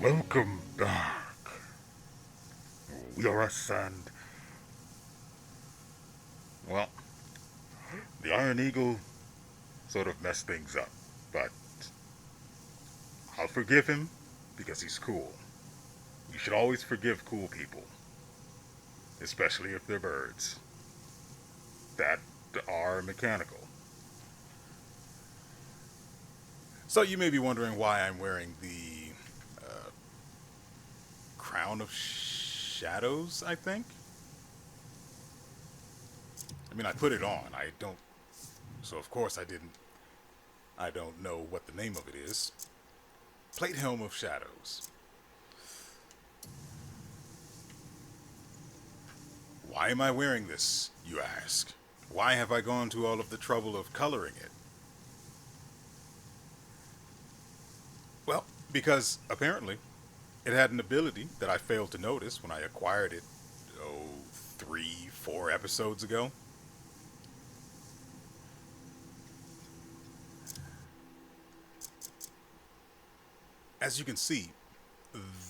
Welcome back. WeArEuS and, well, the Iron Eagle sort of messed things up, but I'll forgive him because he's cool. You should always forgive cool people, especially if they're birds that are mechanical. So you may be wondering why I'm wearing the uh, crown of shadows, I think. I mean, I put it on. I don't. So of course I didn't. I don't know what the name of it is. Plate helm of shadows. Why am I wearing this, you ask? Why have I gone to all of the trouble of coloring it? Well, because apparently it had an ability that I failed to notice when I acquired it, oh, 3, 4 episodes ago. As you can see,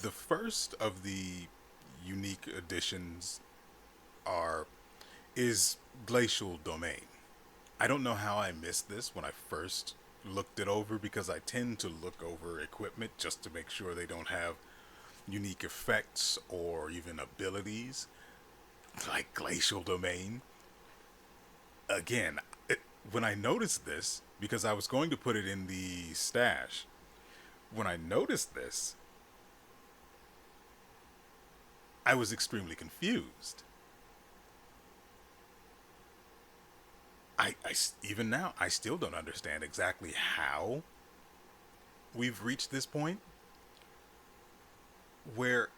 the first of the unique additions are is glacial domain. I don't know how I missed this when I first looked it over because I tend to look over equipment just to make sure they don't have unique effects or even abilities like glacial domain. Again, when I noticed this, because I was going to put it in the stash, when I noticed this, I was extremely confused. Even now, I still don't understand exactly how we've reached this point where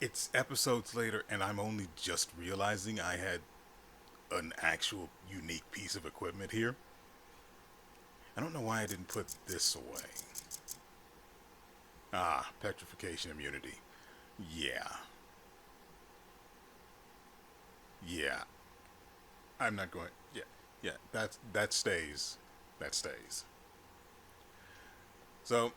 it's episodes later and I'm only just realizing I had an actual unique piece of equipment here. I don't know why I didn't put this away. Ah, petrification immunity. Yeah. Yeah. I'm not going. Yeah. Yeah. That stays. That stays. So,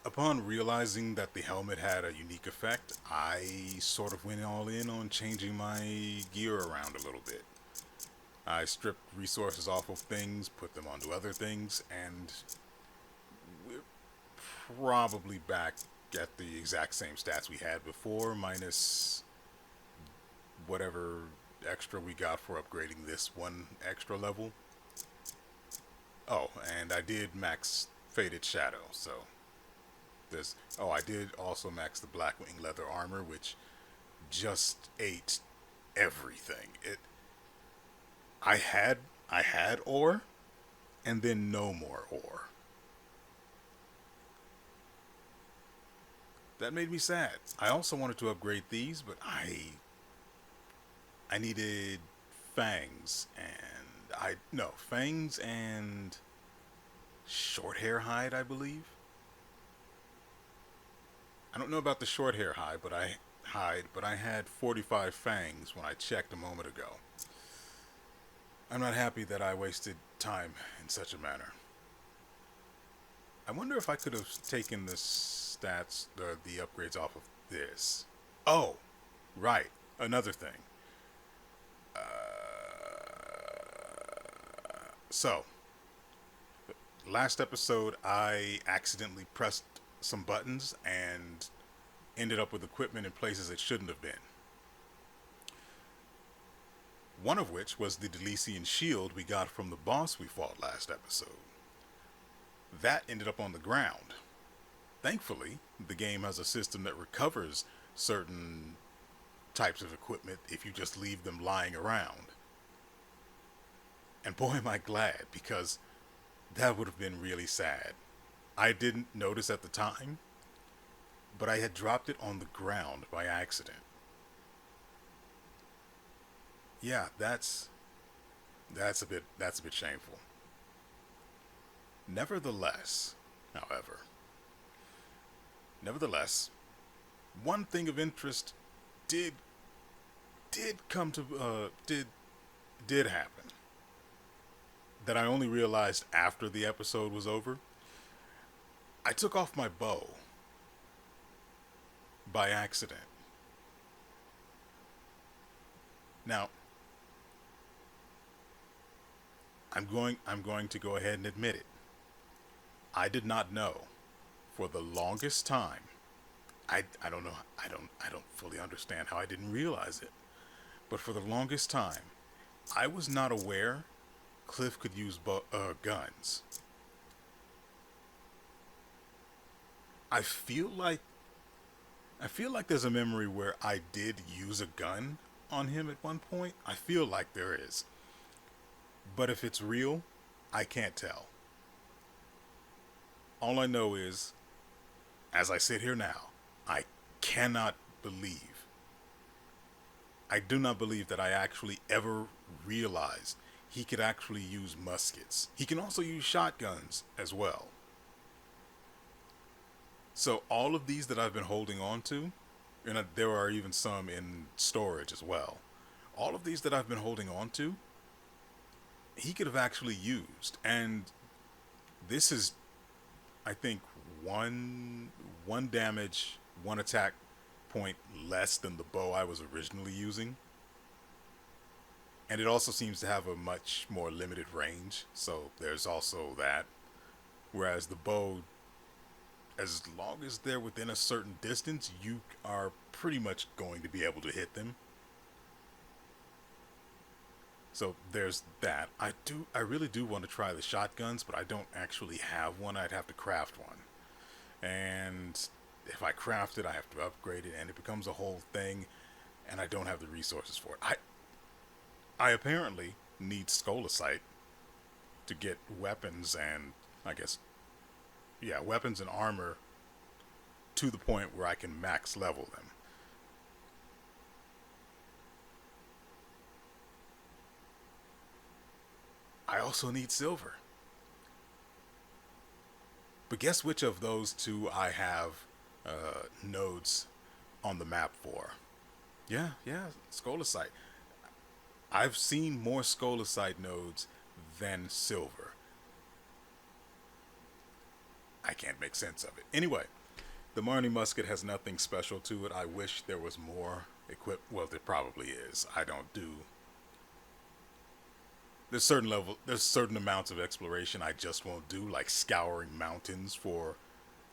upon realizing that the helmet had a unique effect, I sort of went all in on changing my gear around a little bit. I stripped resources off of things, put them onto other things, and we're probably back at the exact same stats we had before, minus whatever extra we got for upgrading this one extra level. Oh, and I did max Faded Shadow, so this. Oh, I did also max the Blackwing leather armor, which just ate everything. I had I had ore, and then no more ore. That made me sad. I also wanted to upgrade these, but I needed fangs and I no fangs and short hair hide, I believe. I don't know about the short hair hide, but I had 45 fangs when I checked a moment ago. I'm not happy that I wasted time in such a manner. I wonder if I could have taken the stats, the upgrades off of this. Oh, right. Another thing. So, last episode, I accidentally pressed some buttons and ended up with equipment in places it shouldn't have been. One of which was the Delician shield we got from the boss we fought last episode. That ended up on the ground. Thankfully, the game has a system that recovers certain types of equipment if you just leave them lying around. And boy, am I glad, because that would have been really sad. I didn't notice at the time, but I had dropped it on the ground by accident. Yeah, that's a bit shameful. Nevertheless, however, nevertheless, one thing of interest did come to did happen that I only realized after the episode was over. I took off my bow by accident. Now, I'm going to go ahead and admit it. I did not know for the longest time. I don't know. I don't fully understand how I didn't realize it. But for the longest time, I was not aware Kliff could use guns. I feel like I feel like there's a memory where I did use a gun on him at one point. I feel like there is. But if it's real, I can't tell. All I know is, as I sit here now, I cannot believe, I do not believe that I actually ever realized he could actually use muskets. He can also use shotguns as well. So all of these that I've been holding on to, and there are even some in storage as well. All of these that I've been holding on to, he could have actually used. And this is, I think, one damage, one attack point less than the bow I was originally using. And it also seems to have a much more limited range, so there's also that. Whereas the bow, as long as they're within a certain distance, you are pretty much going to be able to hit them. So there's that. I really do want to try the shotguns, but I don't actually have one. I'd have to craft one. And if I craft it, I have to upgrade it, and it becomes a whole thing, and I don't have the resources for it. I apparently need Skolasite to get weapons and, I guess, yeah, weapons and armor to the point where I can max level them. I also need silver. But guess which of those two I have nodes on the map for? Yeah, Skolasite. I've seen more Skolasite nodes than silver. I can't make sense of it. Anyway, the Marnie musket has nothing special to it. I wish there was more equipped. Well, there probably is. I don't do. There's certain amounts of exploration I just won't do, like scouring mountains for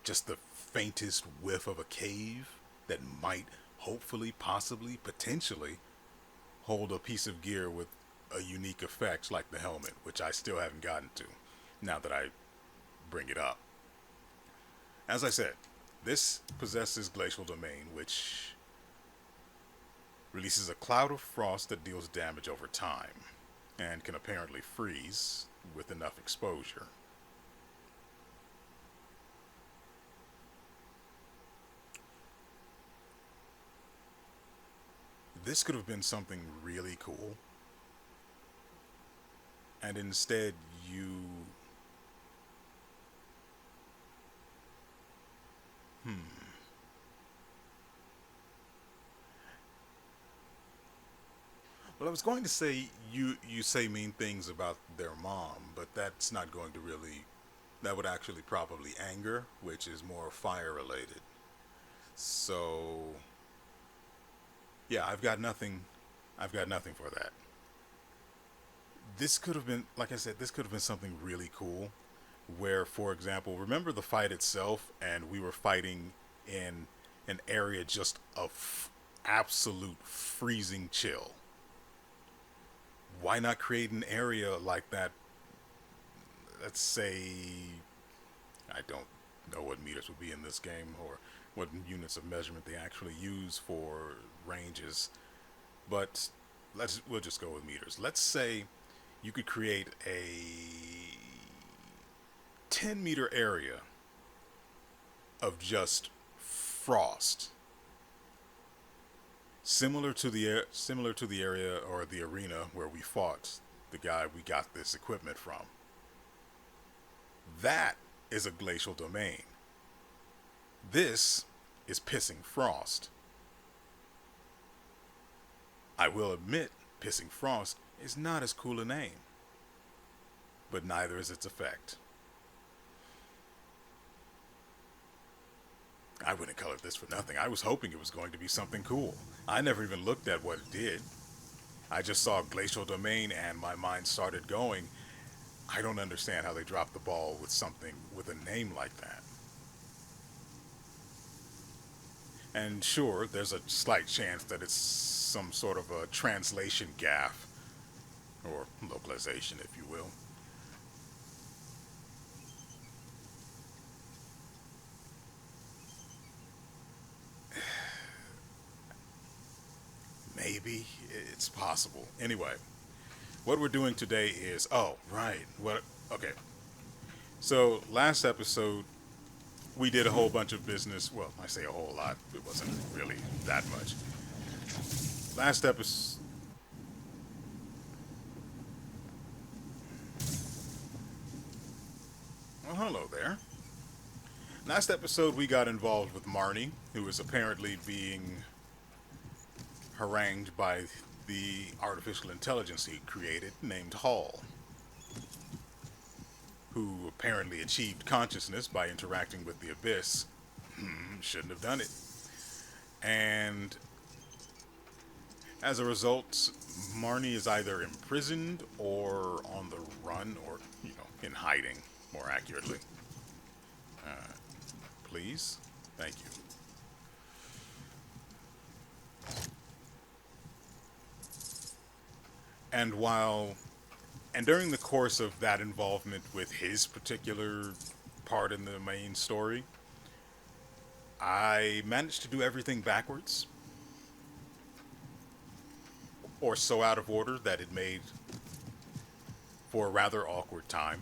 just the faintest whiff of a cave that might, hopefully, possibly, potentially hold a piece of gear with a unique effect like the helmet, which I still haven't gotten to now that I bring it up. As I said, this possesses Glacial Domain, which releases a cloud of frost that deals damage over time and can apparently freeze with enough exposure. This could have been something really cool, and instead you well, I was going to say you say mean things about their mom, but that's not going to really, that would actually probably anger, which is more fire related. So yeah, I've got nothing for that. This could have been, like I said, this could have been something really cool where, for example, remember the fight itself, and we were fighting in an area just of absolute freezing chill. Why not create an area like that? Let's say, I don't know what meters would be in this game or what units of measurement they actually use for ranges, but we'll just go with meters. Let's say you could create a 10-meter area of just frost, similar to the area or the arena where we fought the guy we got this equipment from. That is a glacial domain. This is pissing frost. I will admit, pissing frost is not as cool a name, but neither is its effect. I wouldn't color this for nothing. I was hoping it was going to be something cool. I never even looked at what it did. I just saw Glacial Domain and my mind started going. I don't understand how they dropped the ball with something with a name like that. And sure, there's a slight chance that it's some sort of a translation gaffe, or localization, if you will. Maybe it's possible. Anyway, what we're doing today is right. What okay. So last episode we did a whole bunch of business. Well, I say a whole lot. It wasn't really that much. Last episode. Well, hello there. Last episode we got involved with Marnie, who was apparently being harangued by the artificial intelligence he created named Hall, who apparently achieved consciousness by interacting with the Abyss. Shouldn't have done it. And as a result, Marnie is either imprisoned or on the run, or, in hiding, more accurately. Please? Thank you. And during the course of that involvement with his particular part in the main story, I managed to do everything backwards, or so out of order that it made for a rather awkward time.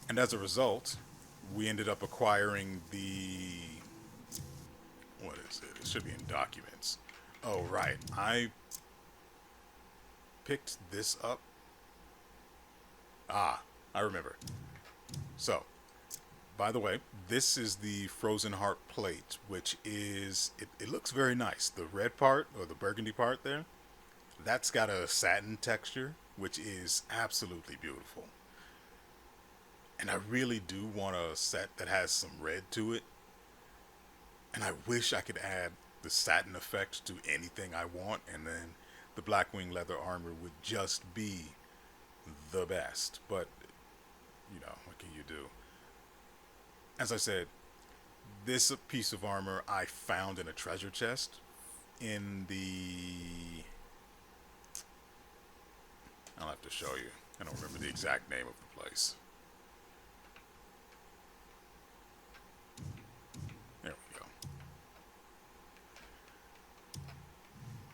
And as a result, we ended up acquiring what is it? It should be in documents. Oh, right. I picked this up. Ah, I remember. So, by the way, this is the Frozen Heart plate, which is, it looks very nice. The red part, or the burgundy part there, that's got a satin texture, which is absolutely beautiful. And I really do want a set that has some red to it. And I wish I could add the satin effect to anything I want, and then the Blackwing leather armor would just be the best. But, what can you do? As I said, this piece of armor I found in a treasure chest in the... I'll have to show you. I don't remember the exact name of the place. There we go.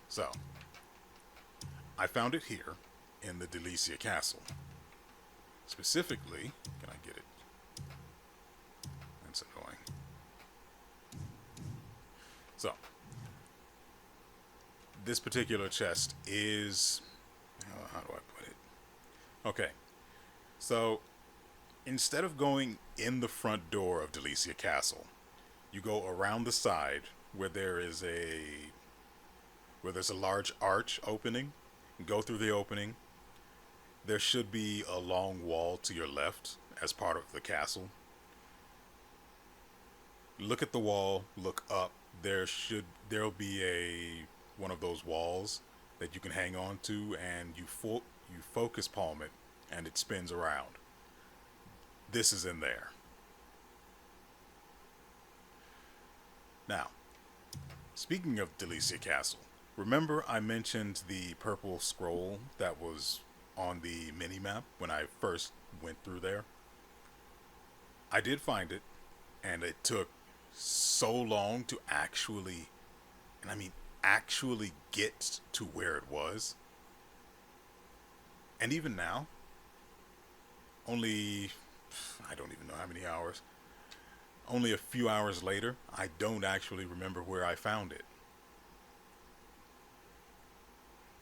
So, I found it here in the Delicia Castle. Specifically, can I get it? That's annoying. So, this particular chest is... how do I put it? Okay. So, instead of going in the front door of Delicia Castle, you go around the side where there's a large arch opening. Go through the opening. There should be a long wall to your left as part of the castle. Look at the wall, look up. There'll be one of those walls that you can hang on to, and you focus palm it and it spins around. This is in there. Now, speaking of Delicia Castle, remember I mentioned the purple scroll that was on the mini-map when I first went through there? I did find it, and it took so long to actually get to where it was. And even now, only, I don't even know how many hours, only a few hours later, I don't actually remember where I found it.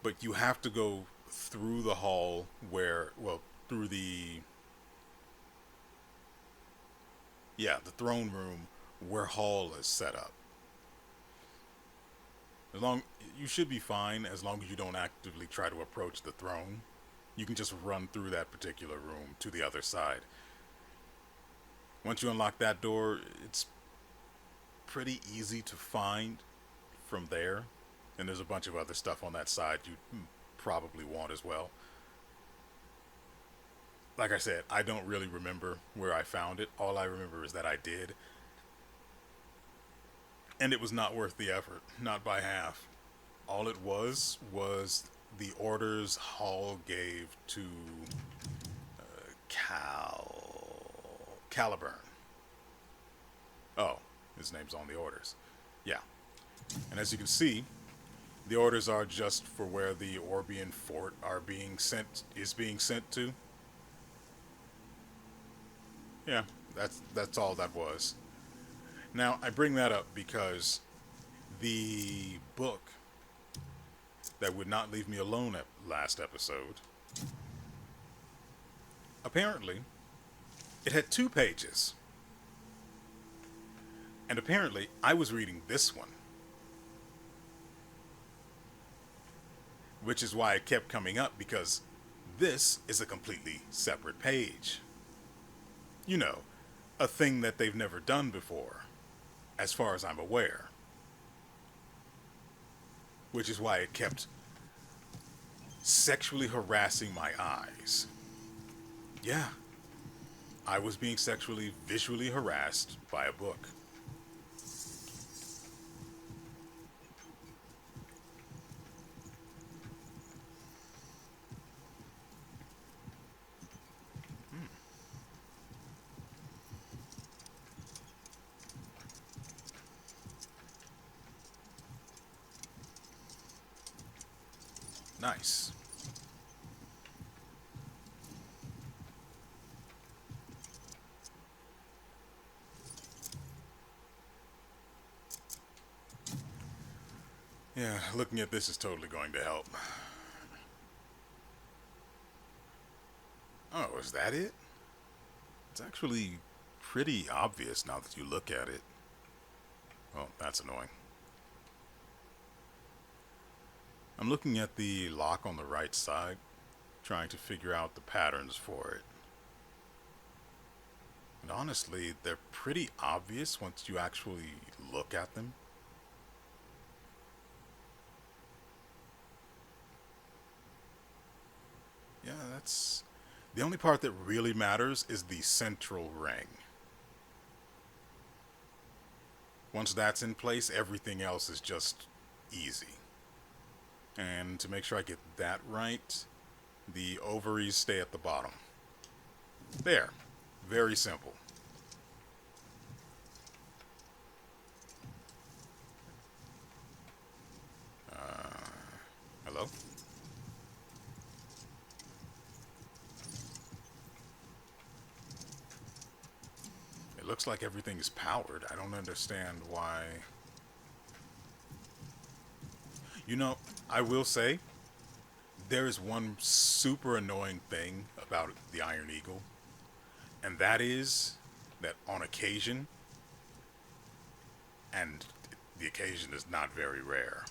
But you have to go through the hall through the throne room where Hall is set up. You should be fine as long as you don't actively try to approach the throne. You can just run through that particular room to the other side. Once you unlock that door, it's pretty easy to find from there. And there's a bunch of other stuff on that side you probably want as well. Like I said, I don't really remember where I found it. All I remember is that I did. And it was not worth the effort, not by half. All it was the orders Hall gave to Caliburn. Oh, his name's on the orders. Yeah. And as you can see, the orders are just for where the Orbian fort is being sent to. Yeah, that's all that was. Now, I bring that up because the book that would not leave me alone at last episode, apparently, it had 2 pages. And apparently, I was reading this one. Which is why it kept coming up, because this is a completely separate page. You know, a thing that they've never done before, as far as I'm aware. Which is why it kept sexually harassing my eyes. Yeah, I was being sexually, visually harassed by a book. Nice. Yeah, looking at this is totally going to help. Oh, is that it? It's actually pretty obvious now that you look at it. Oh, that's annoying. I'm looking at the lock on the right side, trying to figure out the patterns for it. And honestly, they're pretty obvious once you actually look at them. Yeah, that's... The only part that really matters is the central ring. Once that's in place, everything else is just easy. And to make sure I get that right, the ovaries stay at the bottom. There. Very simple. Hello? It looks like everything is powered. I don't understand why... You know, I will say, there is one super annoying thing about the Iron Eagle, and that is that on occasion, and the occasion is not very rare,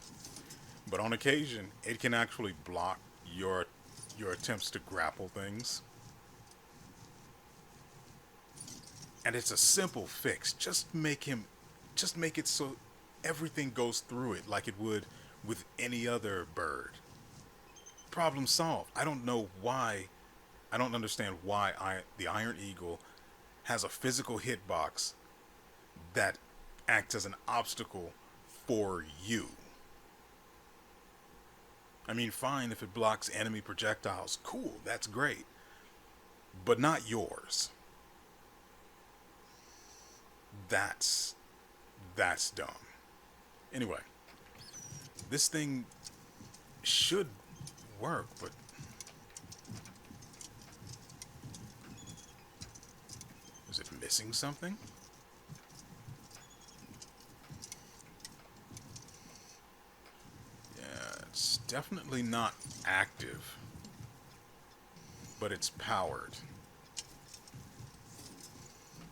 but on occasion, it can actually block your attempts to grapple things. And it's a simple fix. Just make it so everything goes through it like it would with any other bird. Problem solved. I don't know why. I don't understand why the Iron Eagle has a physical hitbox that acts as an obstacle for you. I mean, fine if it blocks enemy projectiles. Cool, that's great. But not yours. That's dumb. Anyway, this thing should work, but is it missing something? Yeah, it's definitely not active, but it's powered.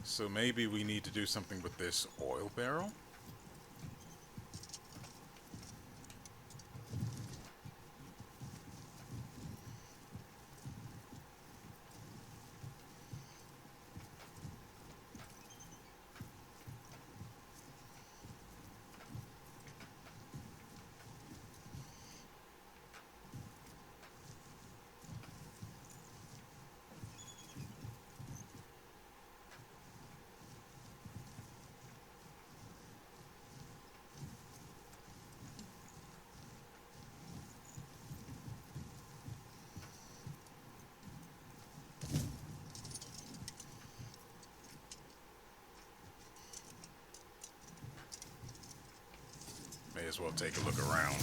So maybe we need to do something with this oil barrel? as well take a look around.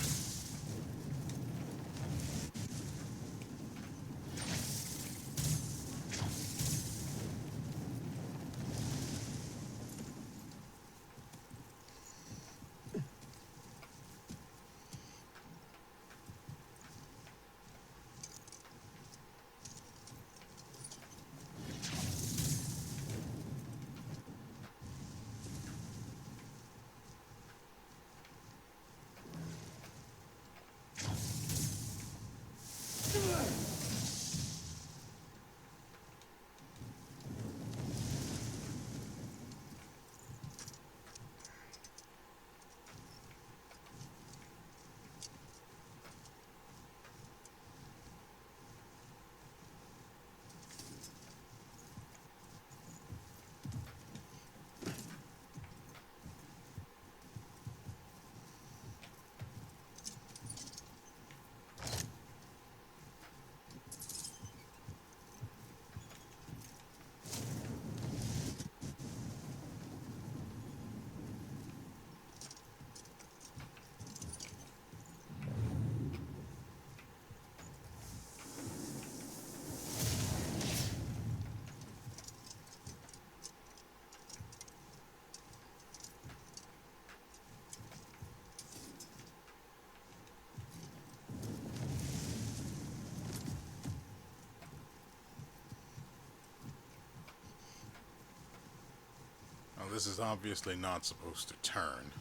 Now, this is obviously not supposed to turn.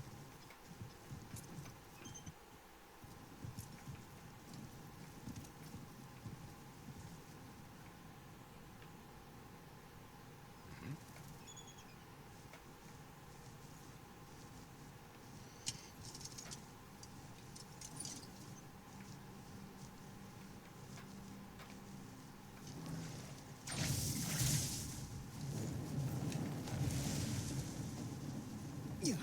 Yeah.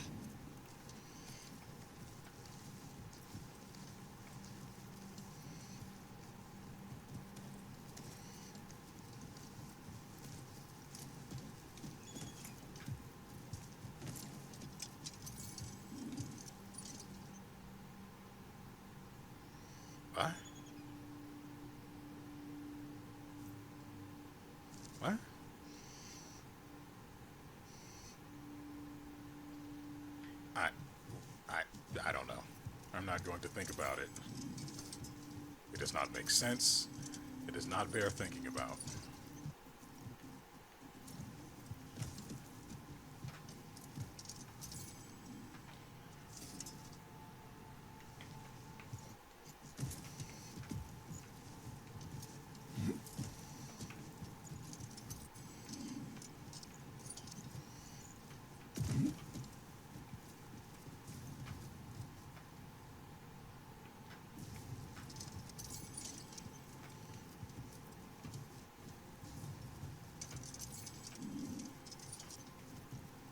What? What? I, I, I don't know. I'm not going to think about it. It does not make sense. It is not bear thinking about.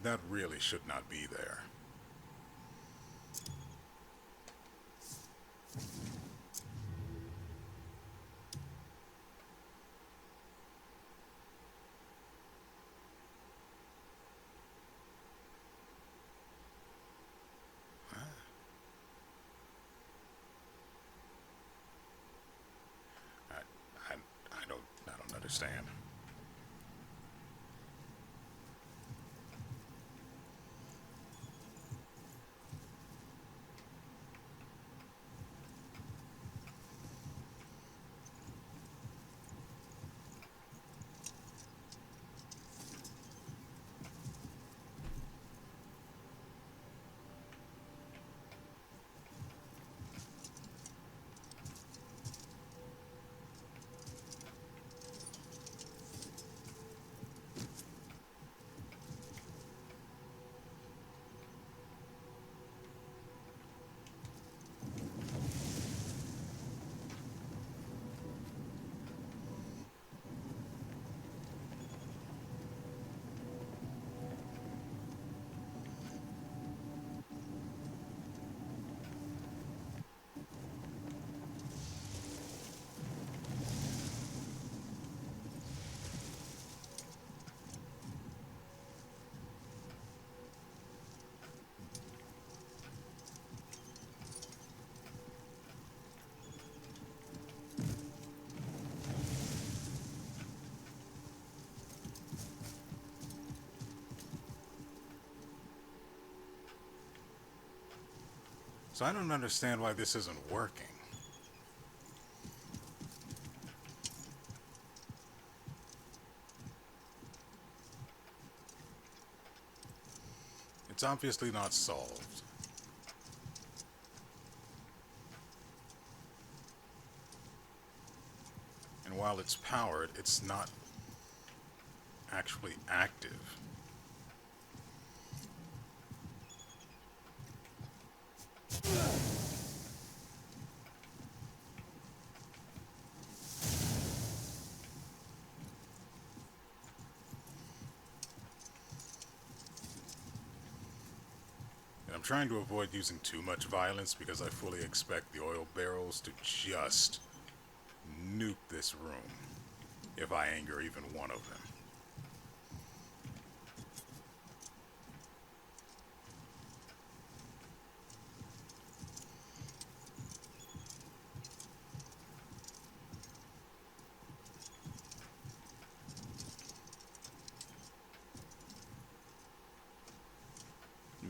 That really should not be there. I don't understand. So I don't understand why this isn't working. It's obviously not solved. And while it's powered, it's not actually active. And I'm trying to avoid using too much violence because I fully expect the oil barrels to just nuke this room if I anger even one of them.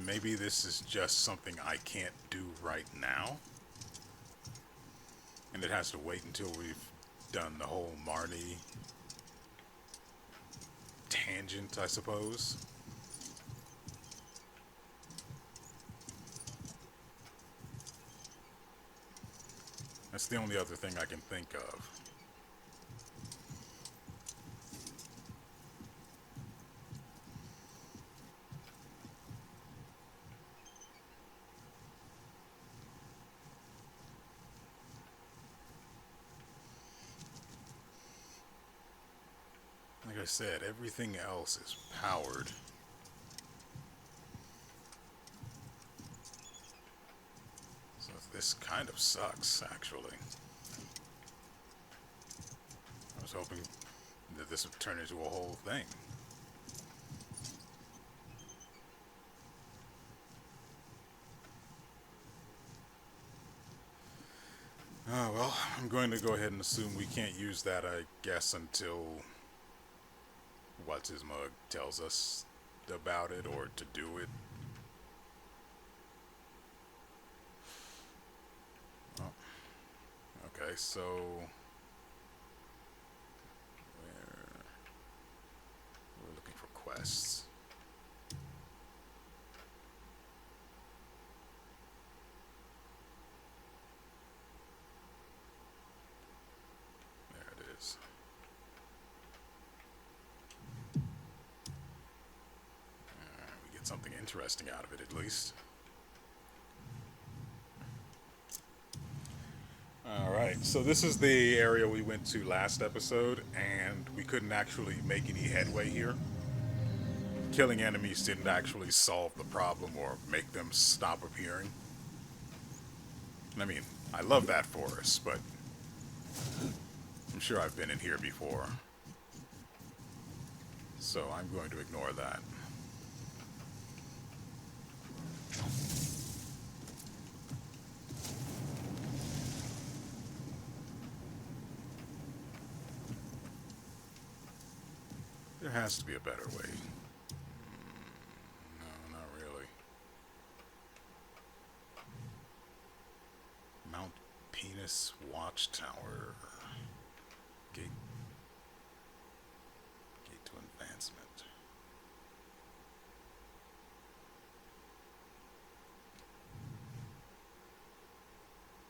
Maybe this is just something I can't do right now. And it has to wait until we've done the whole Marnie tangent, I suppose. That's the only other thing I can think of. Like I said, everything else is powered. So this kind of sucks, actually. I was hoping that this would turn into a whole thing. Oh, well, I'm going to go ahead and assume we can't use that, I guess, until What's-His-Mug tells us about it or to do it. Oh. Okay, so we're looking for quests. There it is. We get something interesting out of it, at least. Alright, so this is the area we went to last episode, and we couldn't actually make any headway here. Killing enemies didn't actually solve the problem or make them stop appearing. I mean, I love that forest, but I'm sure I've been in here before. So I'm going to ignore that. There has to be a better way. No, not really. Mount Penis Watchtower. Gate to advancement.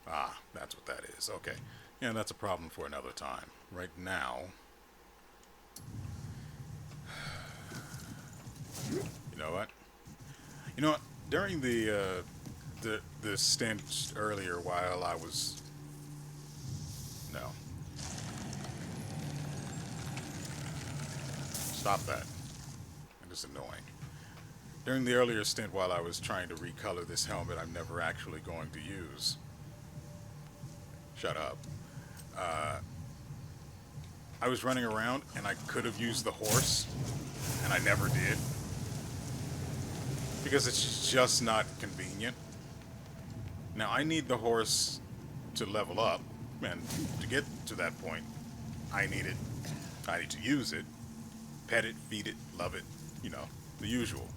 Ah, that's what that is. Okay. Yeah, that's a problem for another time. Right now, you know what? You know what? During the stint earlier, while I was stop that. It is annoying. During the earlier stint, while I was trying to recolor this helmet, I'm never actually going to use. Shut up. I was running around and I could have used the horse, and I never did. Because it's just not convenient. Now, I need the horse to level up, and to get to that point, I need it. I need to use it, pet it, feed it, love it, you know, the usual.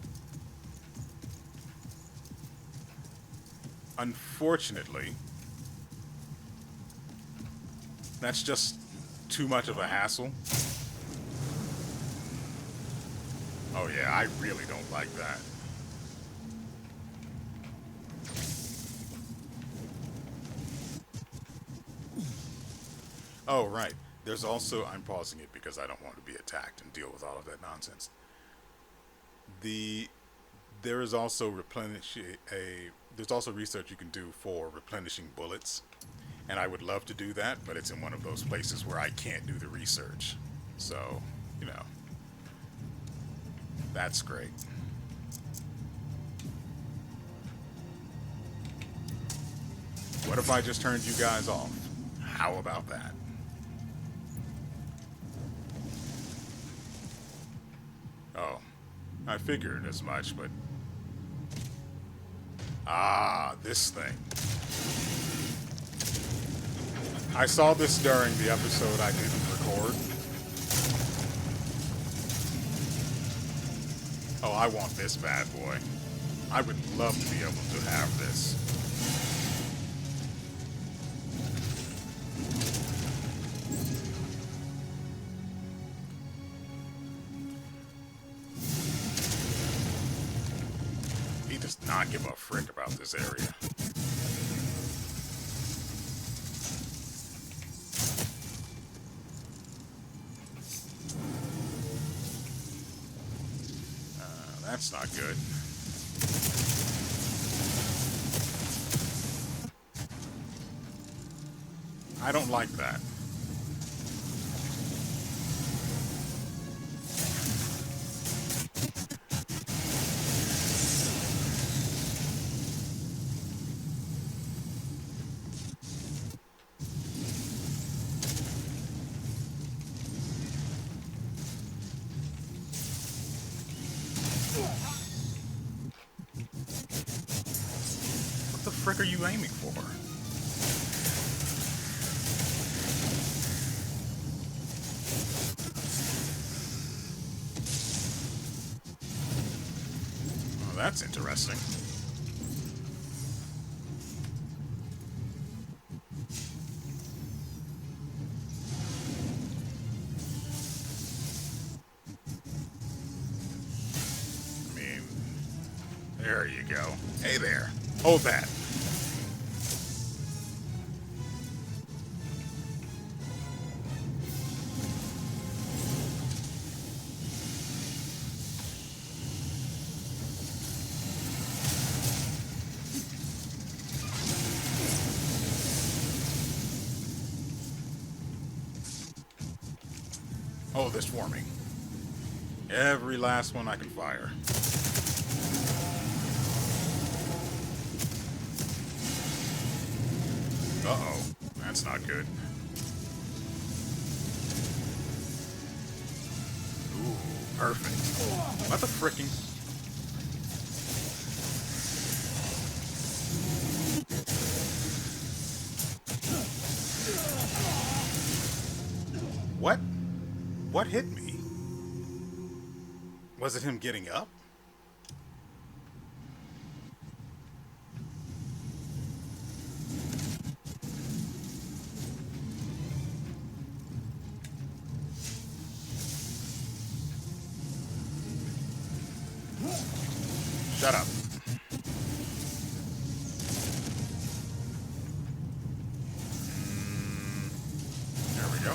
Unfortunately, that's just too much of a hassle. Oh yeah, I really don't like that. Oh, right. There's also, I'm pausing it because I don't want to be attacked and deal with all of that nonsense. The there is also there's also research you can do for replenishing bullets, and I would love to do that, but it's in one of those places where I can't do the research. So, you know, that's great. What if I just turned you guys off? How about that? Oh, I figured as much, but... Ah, this thing. I saw this during the episode I didn't record. Oh, I want this bad boy. I would love to be able to have this. He does not give a frick about this area. That's not good. I don't like that. What the frick are you aiming for? Oh, that's interesting. I mean, there you go. Hey there. Hold that. Hold this for me. Every last one I can fire. Uh-oh. That's not good. Ooh, perfect. What the fricking... What? What hit me? Was it him getting up? Shut up. There we go.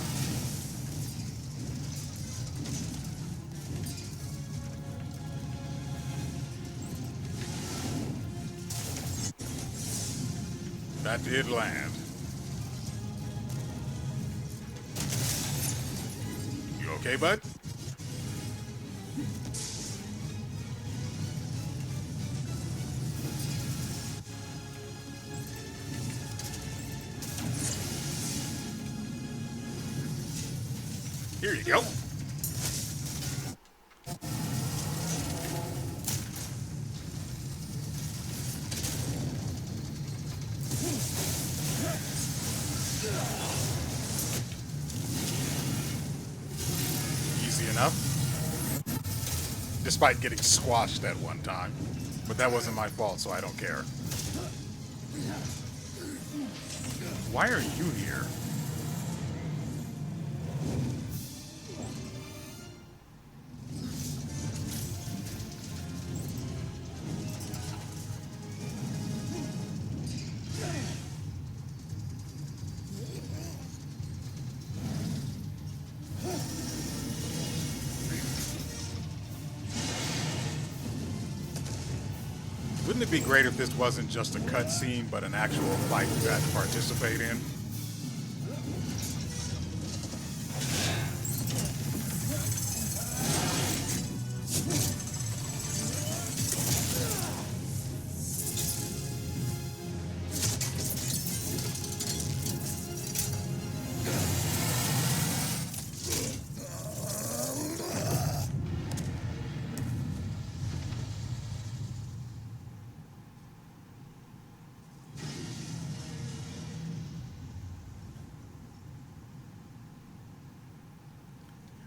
That did land. You okay, bud? Here you go. Easy enough. Despite getting squashed that one time. But that wasn't my fault, so I don't care. Why are you here? Wouldn't it be great if this wasn't just a cutscene, but an actual fight you had to participate in?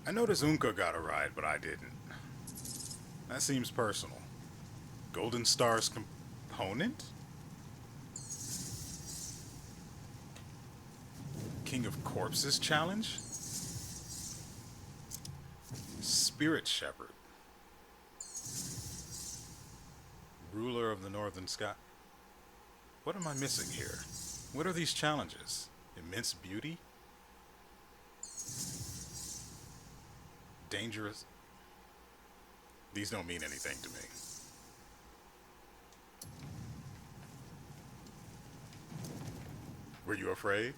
I noticed Unka got a ride, but I didn't. That seems personal. Golden Star's component? King of Corpses challenge? Spirit Shepherd. Ruler of the Northern Sky. What am I missing here? What are these challenges? Immense beauty? Dangerous? These don't mean anything to me. Were you afraid?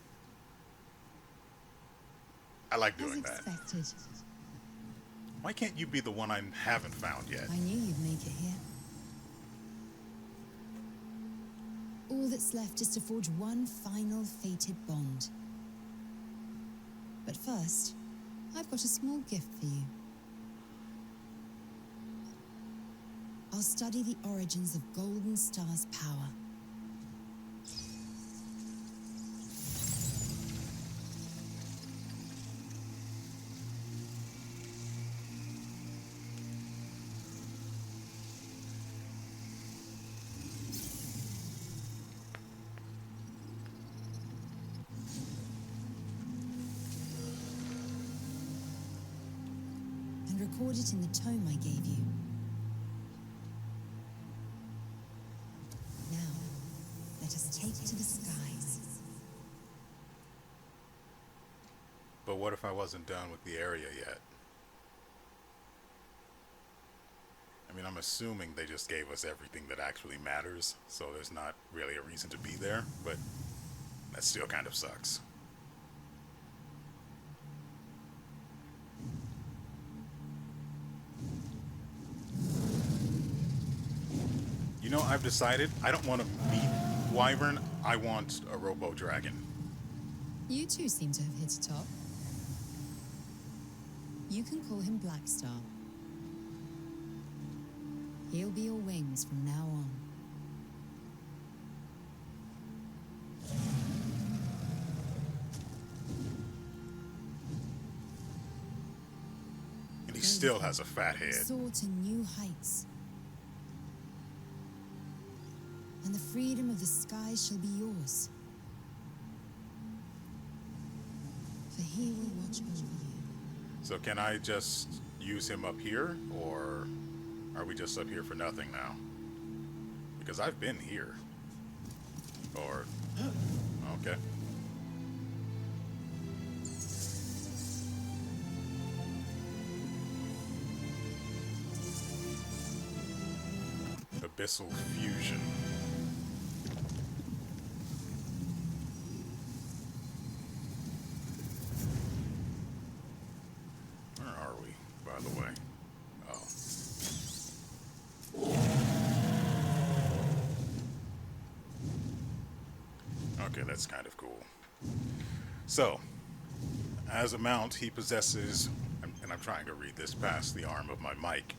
I like doing that. Expected. Why can't you be the one I haven't found yet? I knew you'd make it here. All that's left is to forge one final fated bond. But first, I've got a small gift for you. I'll study the origins of Golden Star's power. And record it in the tome I gave you. Now, let us take to the skies. But what if I wasn't done with the area yet? I mean, I'm assuming they just gave us everything that actually matters, so there's not really a reason to be there, but that still kind of sucks. You know, I've decided I don't want to meet Wyvern, I want a Robo Dragon. You two seem to have hit a top. You can call him Blackstar. He'll be your wings from now on. And he still has a fat head. Soar to new heights. And the freedom of the skies shall be yours. For he will watch over you. So can I just use him up here, or are we just up here for nothing now? Because I've been here. Or, okay. Abyssal Fusion. Where are we, by the way? Oh. Okay, that's kind of cool. So, as a mount, he possesses, and I'm trying to read this past the arm of my mic,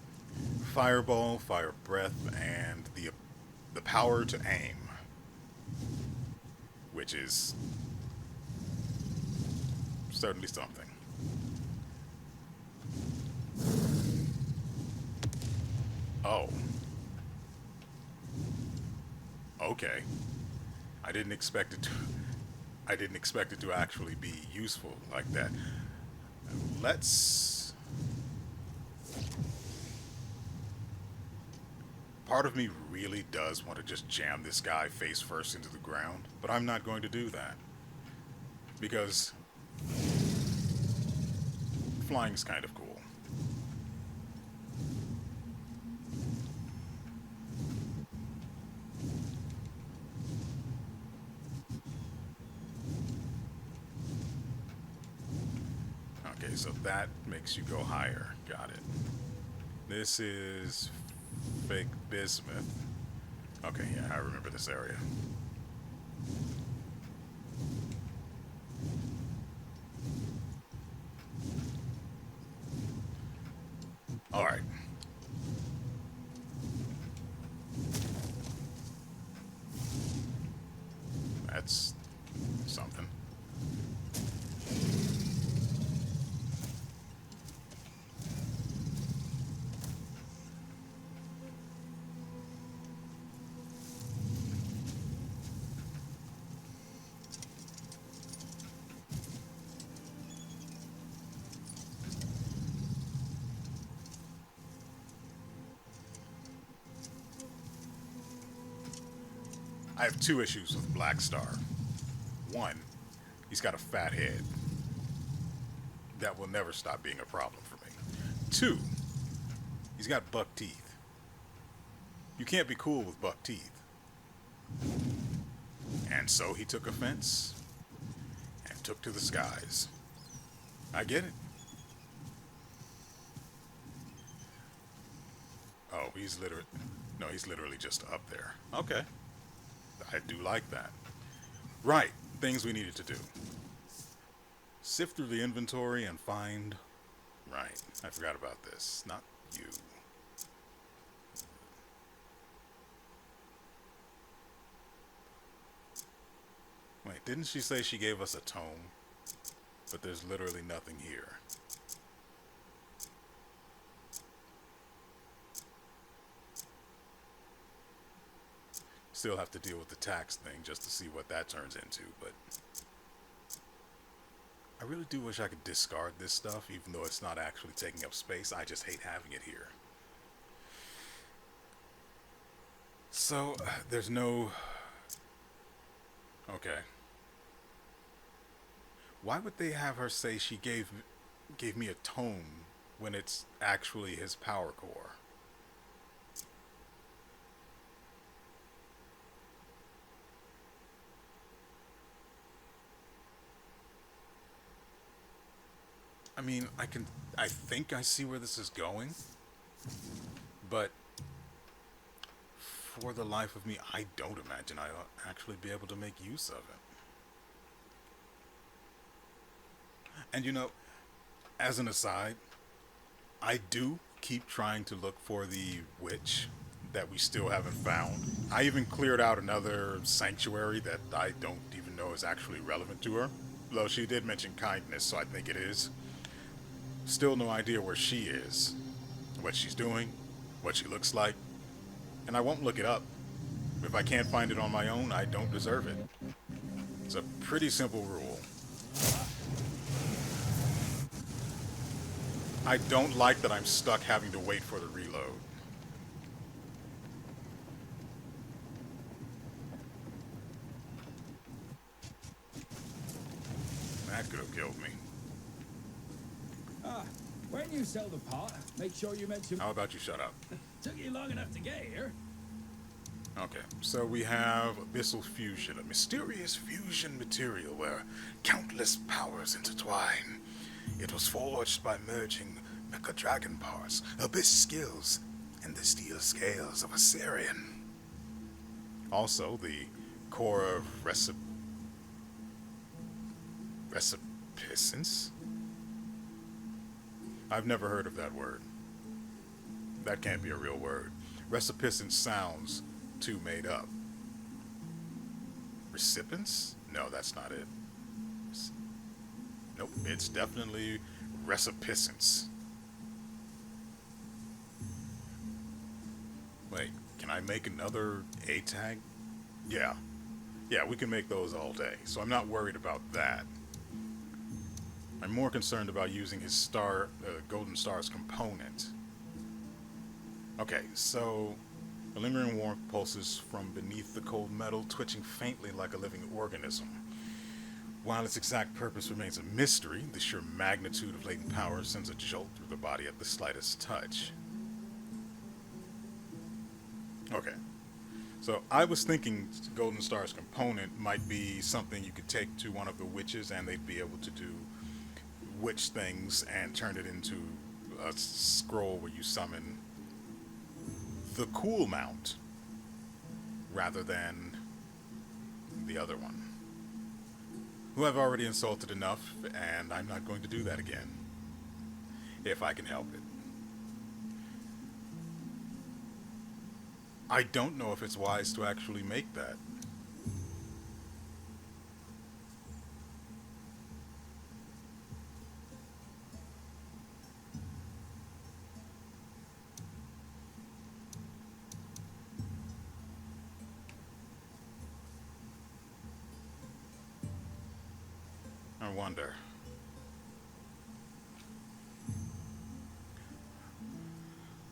Fireball, Fire Breath, and the power to aim, which is certainly something. Oh. Okay. I didn't expect it to. I didn't expect it to actually be useful like that. Let's. Part of me really does want to just jam this guy face first into the ground, but I'm not going to do that because flying's kind of cool. Okay, so that makes you go higher. Got it. This is fake bismuth. Okay, yeah, I remember this area. All right. That's something. I have two issues with Black Star. One, he's got a fat head. That will never stop being a problem for me. Two, he's got buck teeth. You can't be cool with buck teeth. And so he took offense and took to the skies. I get it. Oh, he's literally just up there. Okay. I do like that. Right, things we needed to do. Sift through the inventory and find... Right, I forgot about this. Not you. Wait, didn't she say she gave us a tome? But there's literally nothing here. Still have to deal with the tax thing just to see what that turns into, but I really do wish I could discard this stuff, even though it's not actually taking up space. I just hate having it here. So, there's no... Okay. Why would they have her say she gave me a tome when it's actually his power core? I mean, I think I see where this is going, but for the life of me, I don't imagine I'll actually be able to make use of it. And you know, as an aside, I do keep trying to look for the witch that we still haven't found. I even cleared out another sanctuary that I don't even know is actually relevant to her. Though she did mention kindness, so I think it is. Still no idea where she is, what she's doing, what she looks like, and I won't look it up. If I can't find it on my own, I don't deserve it. It's a pretty simple rule. I don't like that I'm stuck having to wait for the reload. That could have killed me. When you sell the pot, make sure you mention... How about you shut up? Took you long enough to get here. Okay, so we have Abyssal Fusion, a mysterious fusion material where countless powers intertwine. It was forged by merging mecha dragon parts, abyss skills, and the steel scales of a Syrian. Also, the core of recipiscence? I've never heard of that word. That can't be a real word. Recipiscence sounds too made up. Recipients? No, that's not it. Nope, it's definitely recipiscence. Wait, can I make another A tag? Yeah. Yeah, we can make those all day, so I'm not worried about that. I'm more concerned about using his Golden Star's component. Okay, so a lingering warmth pulses from beneath the cold metal, twitching faintly like a living organism. While its exact purpose remains a mystery, the sheer magnitude of latent power sends a jolt through the body at the slightest touch. Okay. So I was thinking Golden Star's component might be something you could take to one of the witches and they'd be able to do witch things and turn it into a scroll where you summon the cool mount rather than the other one, who I've already insulted enough, and I'm not going to do that again if I can help it. I don't know if it's wise to actually make that. I wonder.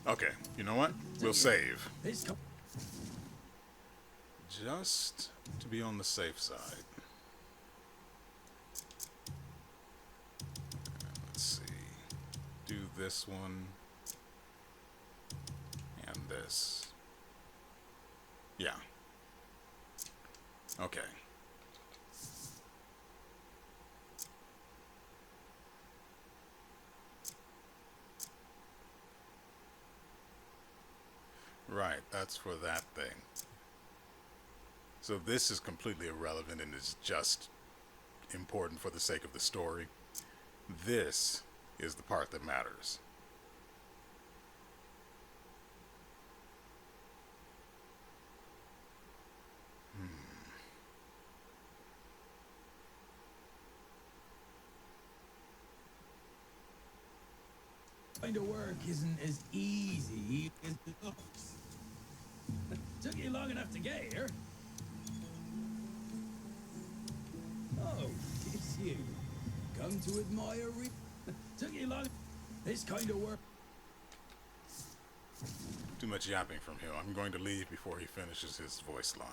Okay, you know what? We'll save. Just to be on the safe side. Let's see. Do this one. And this. Yeah. Okay. Right, that's for that thing. So this is completely irrelevant and is just important for the sake of the story. This is the part that matters. Kind of work isn't as easy as it looks. Took you long enough to get here. Oh, it's you. Come to admire Took you long. This kind of work. Too much yapping from him. I'm going to leave before he finishes his voice line.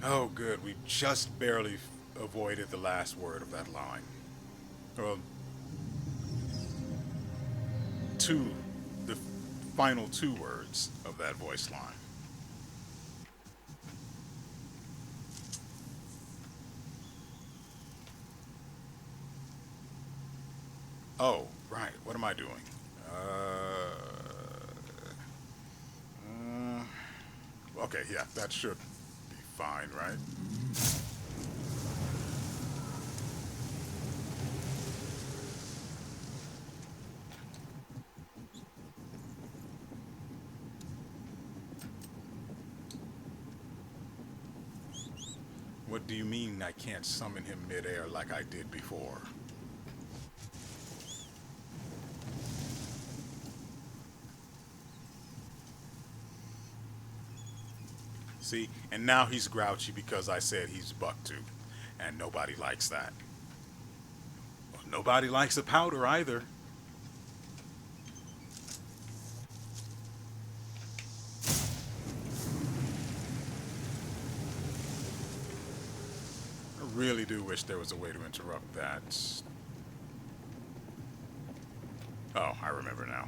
Oh, good. We just barely avoided the last word of that line. Well, the final two words of that voice line. Oh, right. What am I doing? Okay, yeah, that should be fine, right? What do you mean I can't summon him midair like I did before? See? And now he's grouchy because I said he's bucktooth. And nobody likes that. Well, nobody likes the powder either. I really do wish there was a way to interrupt that. Oh, I remember now.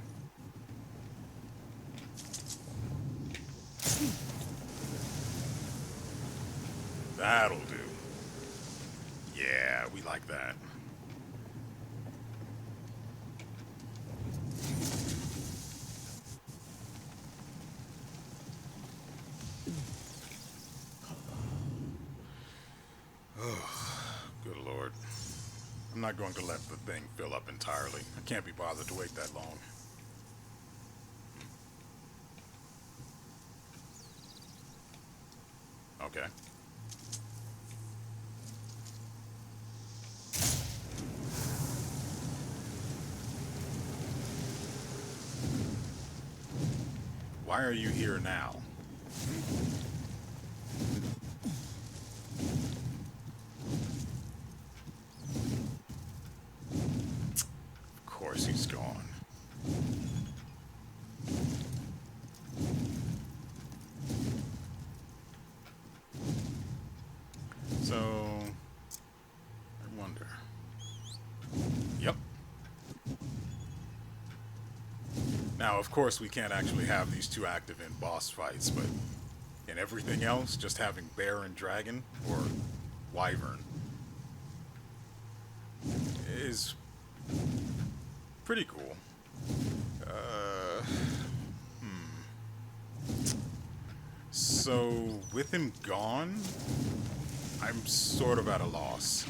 That'll do. Yeah, we like that. Good Lord. I'm not going to let the thing fill up entirely. I can't be bothered to wait that long. Okay. Why are you here now? Of course he's gone. So, I wonder. Yep. Now, of course, we can't actually have these two active in boss fights, but in everything else, just having bear and dragon, or wyvern, is pretty cool. So, with him gone, I'm sort of at a loss.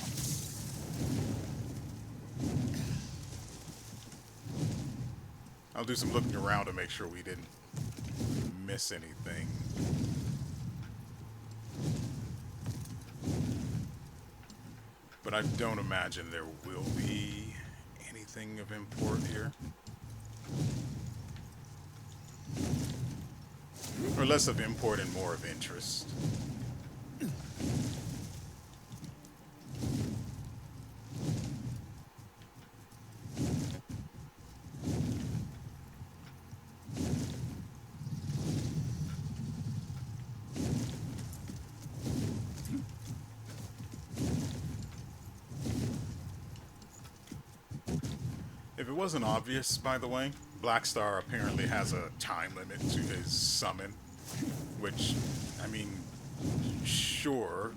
I'll do some looking around to make sure we didn't miss anything. But I don't imagine there will be anything of import here. Or less of import and more of interest. If it wasn't obvious, by the way, Blackstar apparently has a time limit to his summon, which, I mean, sure,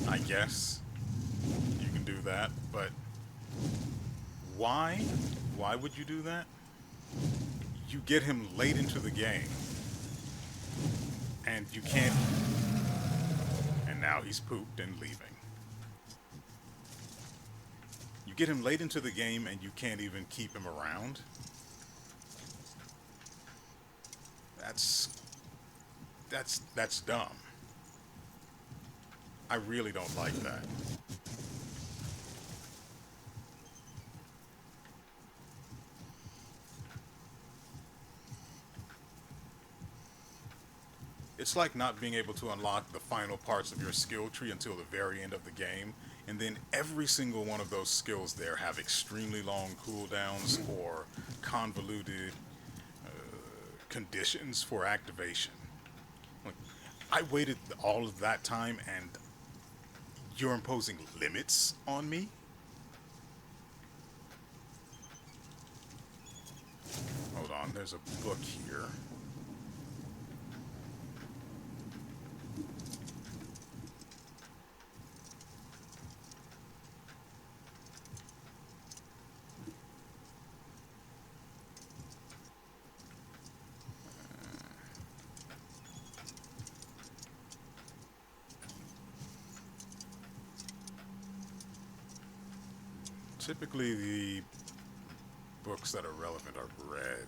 I guess you can do that, but why? Why would you do that? You get him late into the game, and you can't, and now he's pooped and leaving. You get him late into the game and you can't even keep him around. That's dumb. I really don't like that. It's like not being able to unlock the final parts of your skill tree until the very end of the game, and then every single one of those skills there have extremely long cooldowns or convoluted conditions for activation. Like, I waited all of that time and you're imposing limits on me? Hold on, there's a book here. Typically, the books that are relevant are red.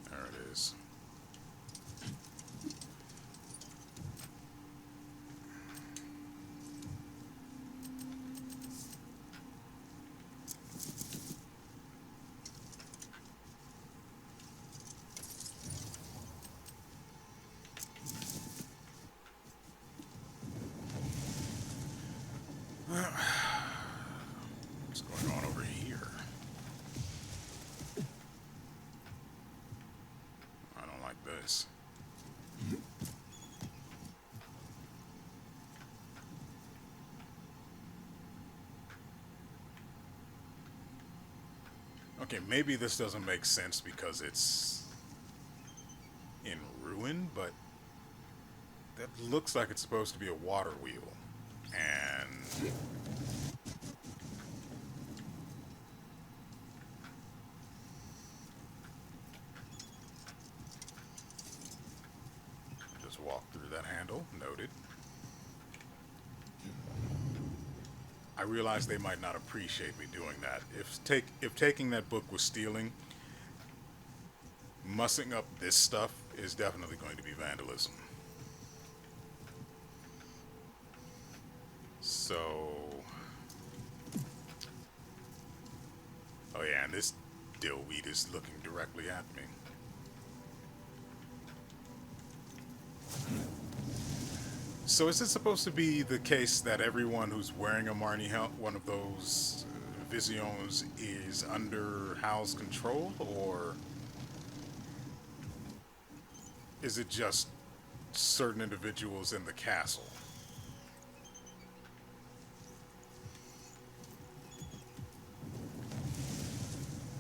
There it is. What's going on over here? I don't like this. Okay, maybe this doesn't make sense because it's in ruin, but that looks like it's supposed to be a water wheel. And vandal. Noted. I realize they might not appreciate me doing that. If taking that book was stealing, mussing up this stuff is definitely going to be vandalism. So, oh yeah, and this dillweed is looking directly at me. So is it supposed to be the case that everyone who's wearing a Marnie helmet, one of those Visions, is under Hal's control, or is it just certain individuals in the castle?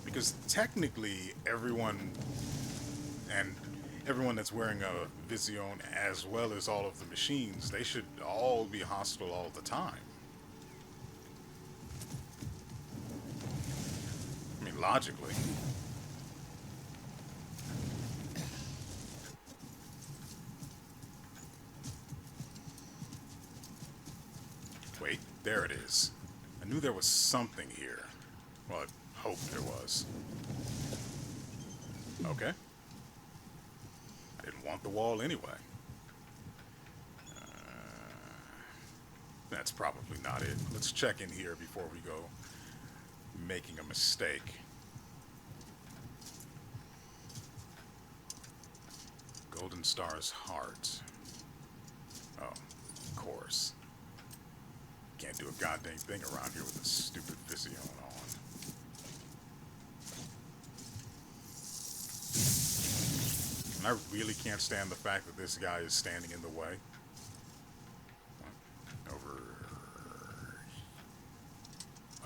Because technically everyone that's wearing a Vision, as well as all of the machines, they should all be hostile all the time. I mean, logically. Wait, there it is. I knew there was something here. Well, I hoped there was. Okay. I didn't want the wall anyway. That's probably not it. Let's check in here before we go making a mistake. Golden Star's heart. Oh, of course. Can't do a goddamn thing around here with a stupid Vision on. And I really can't stand the fact that this guy is standing in the way. Over.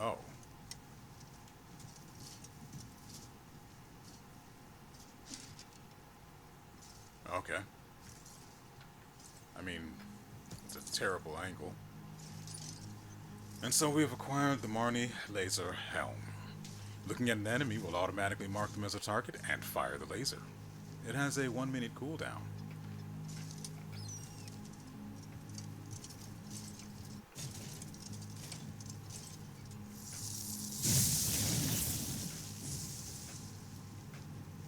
Oh. Okay. I mean, it's a terrible angle. And so we have acquired the Marnie laser helm. Looking at an enemy will automatically mark them as a target and fire the laser. It has a 1-minute cooldown.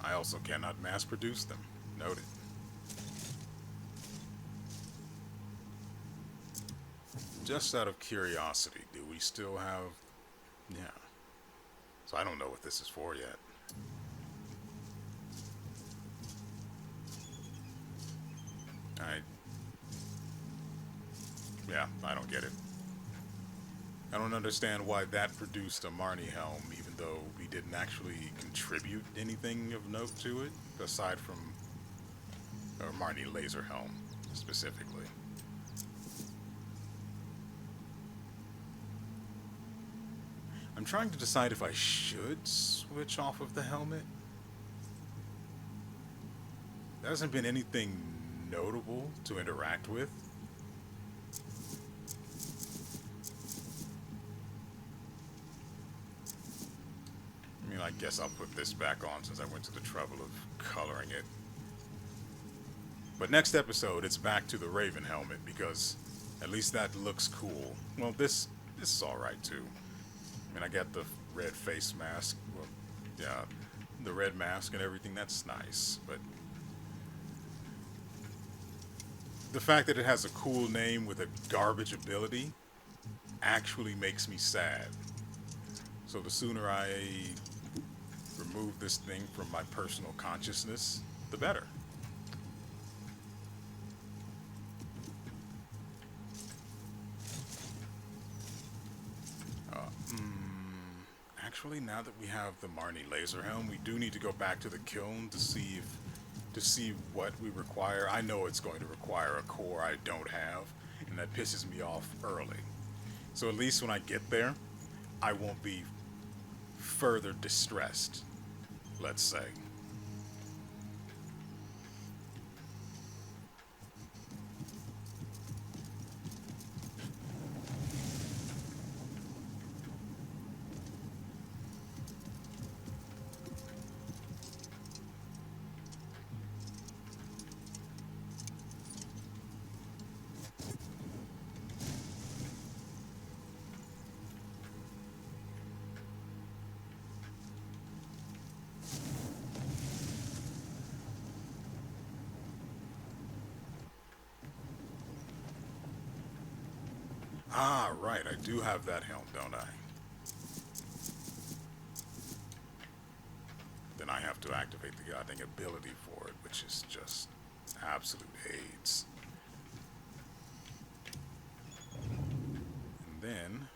I also cannot mass produce them. Noted. Just out of curiosity, do we still have... Yeah. So I don't know what this is for yet. Yeah, I don't get it. I don't understand why that produced a Marnie helm, even though we didn't actually contribute anything of note to it, aside from a Marnie laser helm, specifically. I'm trying to decide if I should switch off of the helmet. There hasn't been anything notable to interact with. I mean, I guess I'll put this back on since I went to the trouble of coloring it. But next episode, it's back to the Raven helmet, because at least that looks cool. Well, this is alright too. I mean, I got the red face mask. Well, yeah, the red mask and everything, that's nice. But the fact that it has a cool name with a garbage ability actually makes me sad. So the sooner I remove this thing from my personal consciousness, the better. Actually, now that we have the Marnie laser helm, we do need to go back to the kiln to see what we require. I know it's going to require a core I don't have, and that pisses me off early. So at least when I get there, I won't be further distressed, let's say. Ah, right, I do have that helm, don't I? Then I have to activate the goddamn ability for it, which is just absolute AIDS. And then...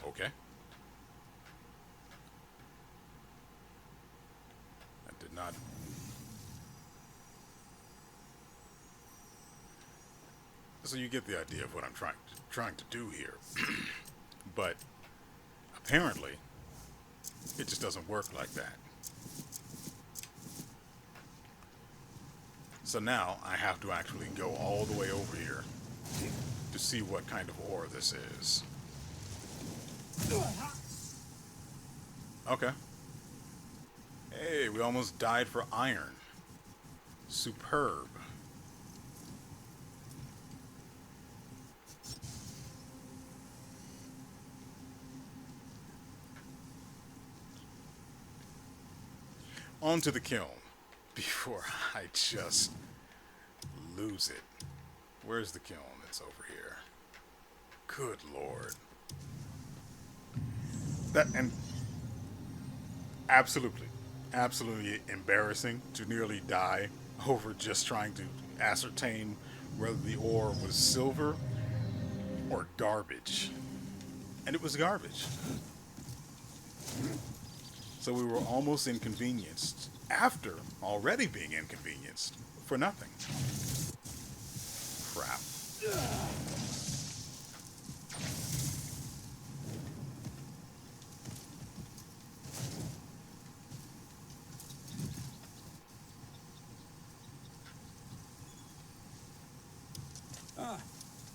Okay. That did not... So you get the idea of what I'm trying to do here. But apparently, it just doesn't work like that. So now I have to actually go all the way over here to see what kind of ore this is. Okay. Hey, we almost died for iron. Superb. Onto the kiln before I just lose it. Where's the kiln? It's over here. Good Lord. That, and absolutely embarrassing to nearly die over just trying to ascertain whether the ore was silver or garbage. And it was garbage. So we were almost inconvenienced after already being inconvenienced for nothing. Crap.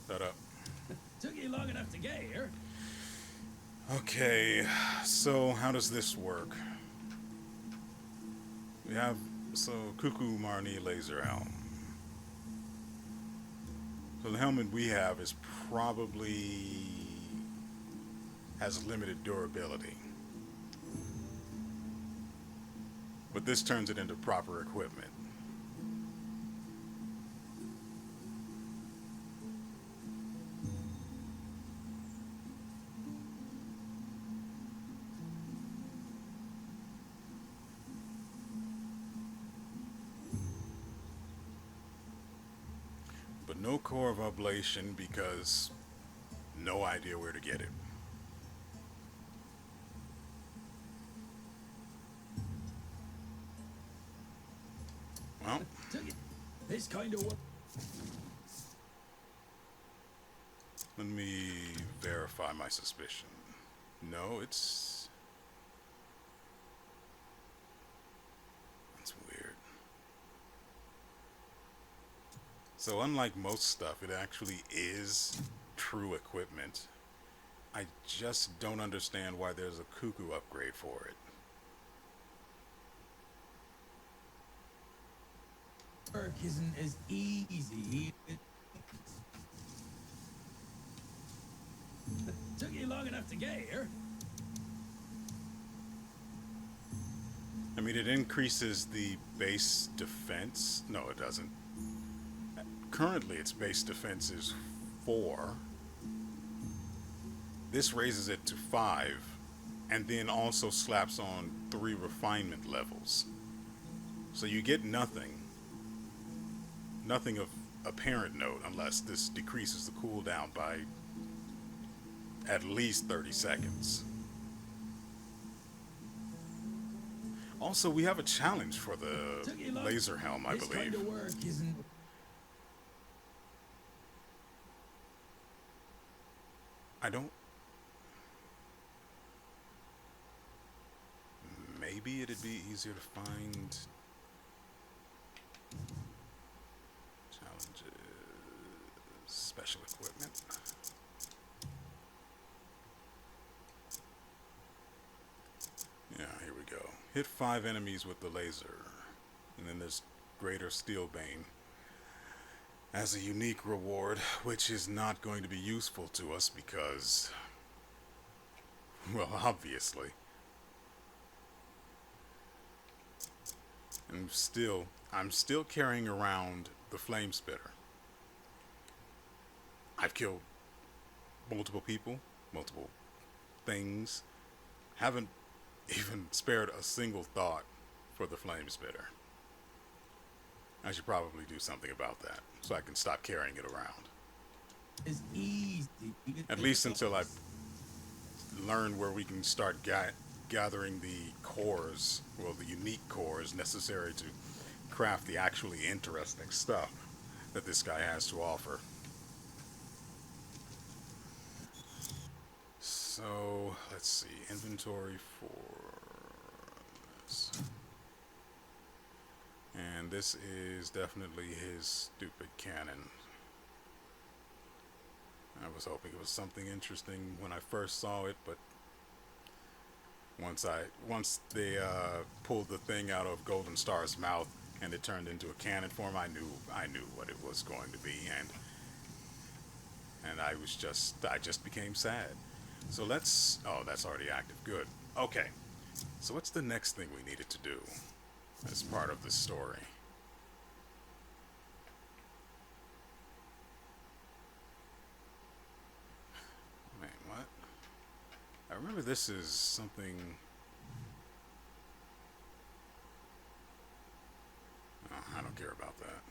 Shut up. Took you long enough to get here. Okay, so how does this work? We have, so, Cuckoo Marnie laser helm. So the helmet we have is probably has limited durability. But this turns it into proper equipment. But no core of ablation because no idea where to get it. Well, This kind of work. let me verify my suspicion. No, it's weird. So unlike most stuff, it actually is true equipment. I just don't understand why there's a cuckoo upgrade for it. Work isn't as easy. Took you long enough to get here. I mean, it increases the base defense. No, it doesn't. Currently, its base defense is 4. This raises it to 5, and then also slaps on 3 refinement levels. So you get nothing of apparent note unless this decreases the cooldown by at least 30 seconds. Also, we have a challenge for the laser helm, I This kind believe. of work isn't. I don't... Maybe it'd be easier to find... Challenges... Special equipment. Yeah, here we go. Hit 5 enemies with the laser. And then there's Greater Steelbane as a unique reward, which is not going to be useful to us because, well, obviously. And I'm still carrying around the flame spitter. I've killed multiple people, multiple things. Haven't even spared a single thought for the flame spitter. I should probably do something about that so I can stop carrying it around. It's easy. At least until I learn where we can start gathering the cores, well, the unique cores necessary to craft the actually interesting stuff that this guy has to offer. So, let's see, inventory for this. And this is definitely his stupid cannon. I was hoping it was something interesting when I first saw it, but once they pulled the thing out of Golden Star's mouth and it turned into a cannon form, I knew what it was going to be, and I just became sad. So oh, that's already active. Good. Okay. So what's the next thing we needed to do as part of this story? Wait, what? I remember this is something. Oh, I don't care about that.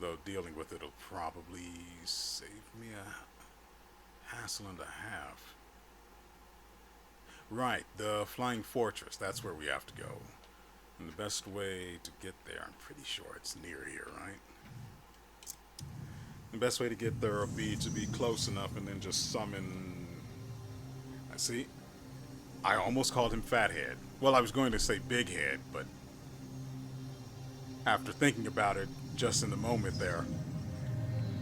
Though dealing with it'll probably save me a hassle and a half. Right, the Flying Fortress. That's where we have to go. And the best way to get there, I'm pretty sure it's near here, right? The best way to get there would be to be close enough and then just summon... I see. I almost called him Fathead. Well, I was going to say Big Head, but after thinking about it just in the moment there,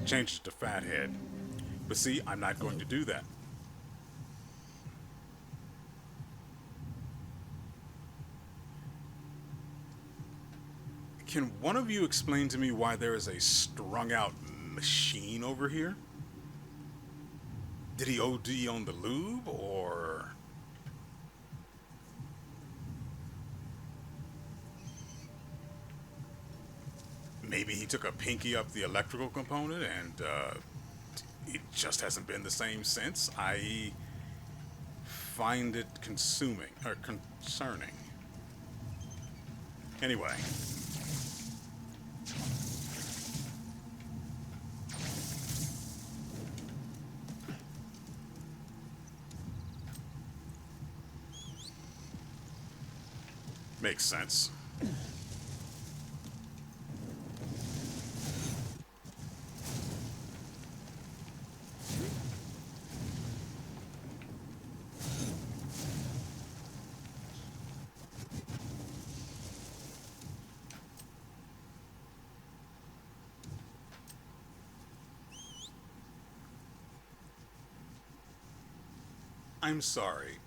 changed it to Fathead. But see, I'm not going to do that. Can one of you explain to me why there is a strung out machine over here? Did he OD on the lube, or... maybe he took a pinky up the electrical component and it just hasn't been the same since? I find it consuming, or concerning. Anyway. Makes sense. I'm sorry.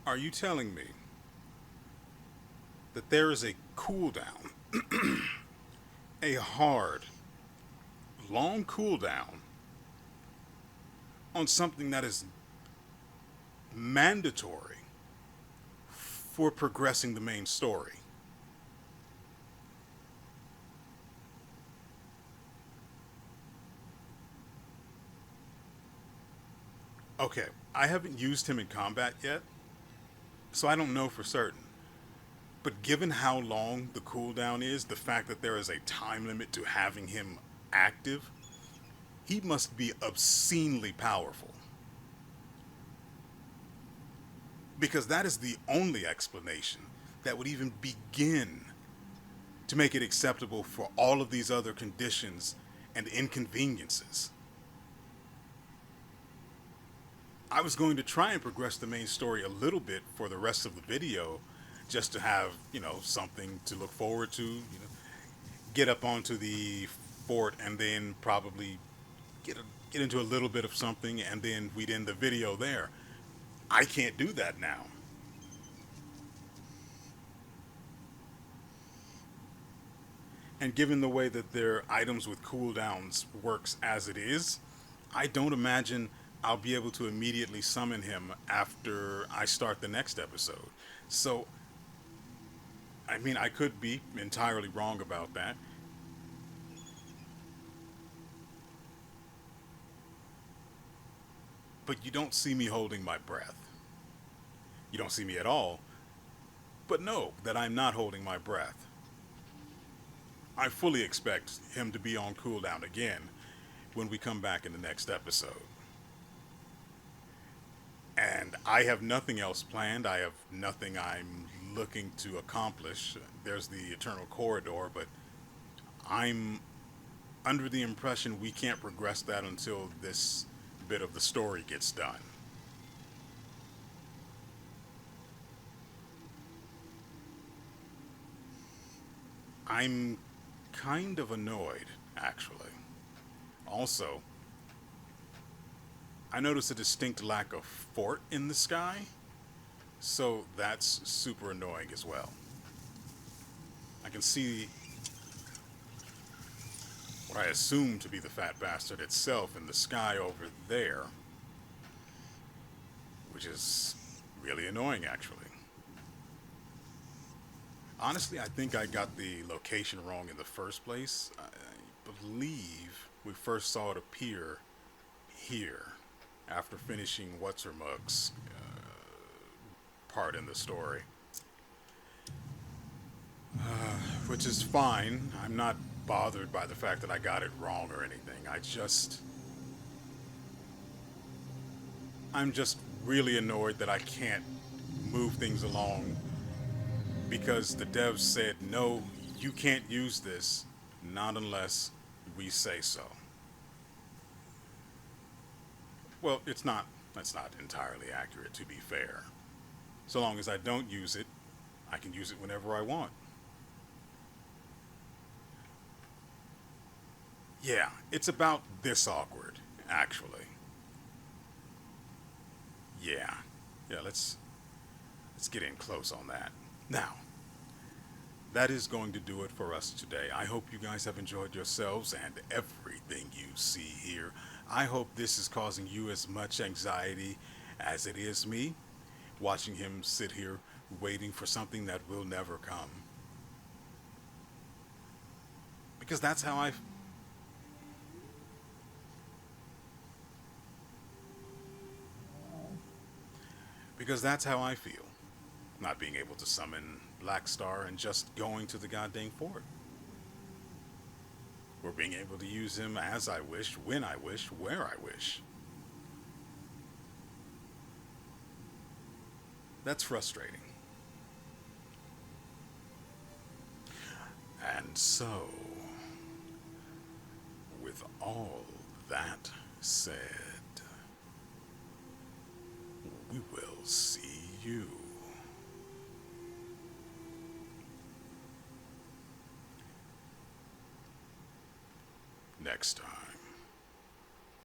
Are you telling me that there is a cooldown, a hard, long cooldown on something that is mandatory for progressing the main story? Okay, I haven't used him in combat yet, so I don't know for certain. But given how long the cooldown is, the fact that there is a time limit to having him active, he must be obscenely powerful. Because that is the only explanation that would even begin to make it acceptable for all of these other conditions and inconveniences. I was going to try and progress the main story a little bit for the rest of the video, just to have, something to look forward to, get up onto the fort and then probably get into a little bit of something, and then we'd end the video there. I can't do that now. And given the way that their items with cooldowns works as it is, I don't imagine I'll be able to immediately summon him after I start the next episode. So, I mean, I could be entirely wrong about that. But you don't see me holding my breath. You don't see me at all, but know that I'm not holding my breath. I fully expect him to be on cooldown again when we come back in the next episode. And I have nothing else planned. I have nothing I'm looking to accomplish. There's the Eternal Corridor, but I'm under the impression we can't progress that until this bit of the story gets done. I'm kind of annoyed, actually. Also, I noticed a distinct lack of fort in the sky, so that's super annoying as well. I can see what I assume to be the fat bastard itself in the sky over there, which is really annoying, actually. Honestly, I think I got the location wrong in the first place. I believe we first saw it appear here after finishing What's-Her-Mug's part in the story. Which is fine. I'm not bothered by the fact that I got it wrong or anything. I'm just really annoyed that I can't move things along because the devs said, no, you can't use this, not unless we say so. Well, that's not entirely accurate, to be fair. So long as I don't use it, I can use it whenever I want. Yeah, it's about this awkward, actually. Yeah. Yeah, let's get in close on that. Now, that is going to do it for us today. I hope you guys have enjoyed yourselves and everything you see here. I hope this is causing you as much anxiety as it is me, watching him sit here waiting for something that will never come. Because that's how I... Because that's how I feel. Not being able to summon Black Star and just going to the goddamn fort. Or being able to use him as I wish, when I wish, where I wish. That's frustrating. And so, with all that said, we will see you next time.